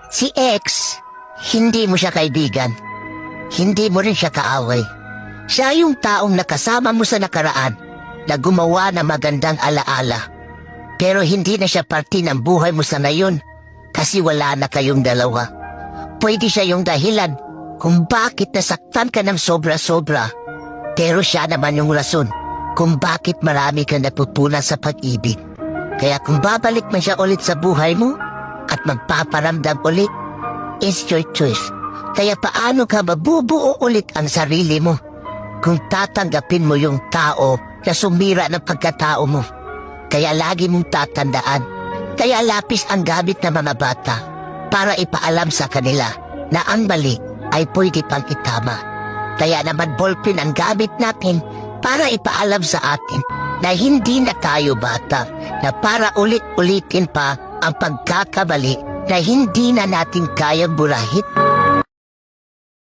Si X, hindi mo siya kaibigan. Hindi mo rin siya kaaway. Siya yung taong nakasama mo sa nakaraan na gumawa ng magandang alaala. Pero hindi na siya parte ng buhay mo sa ngayon kasi wala na kayong dalawa. Pwede siya yung dahilan kung bakit nasaktan ka ng sobra-sobra. Pero siya naman yung rason kung bakit marami kang napupunan sa pag-ibig. Kaya kung babalik man siya ulit sa buhay mo at magpaparamdam ulit, it's your choice. Kaya paano ka mabubuo ulit ang sarili mo kung tatanggapin mo yung tao na sumira ng pagkatao mo? Kaya lagi mong tatandaan, kaya lapis ang gamit ng mga bata para ipaalam sa kanila na ang mali ay pwede pang itama. Kaya naman ballpen ang gamit natin para ipaalam sa atin na hindi na tayo bata, na para ulit-ulitin pa ang pagkakamali na hindi na natin kayang burahin.